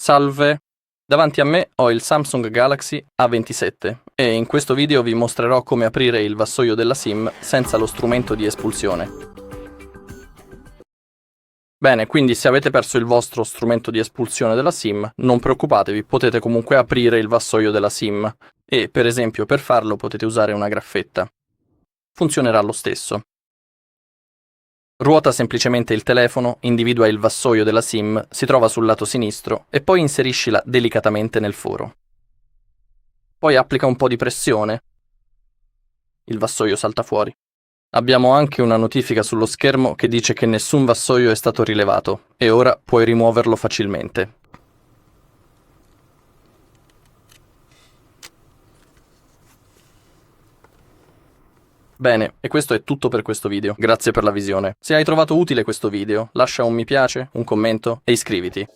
Salve! Davanti a me ho il Samsung Galaxy A27 e in questo video vi mostrerò come aprire il vassoio della SIM senza lo strumento di espulsione. Bene, quindi se avete perso il vostro strumento di espulsione della SIM, non preoccupatevi, potete comunque aprire il vassoio della SIM e, per esempio, per farlo potete usare una graffetta. Funzionerà lo stesso. Ruota semplicemente il telefono, individua il vassoio della SIM, si trova sul lato sinistro e poi inseriscila delicatamente nel foro. Poi applica un po' di pressione. Il vassoio salta fuori. Abbiamo anche una notifica sullo schermo che dice che nessun vassoio è stato rilevato e ora puoi rimuoverlo facilmente. Bene, e questo è tutto per questo video. Grazie per la visione. Se hai trovato utile questo video, lascia un mi piace, un commento e iscriviti.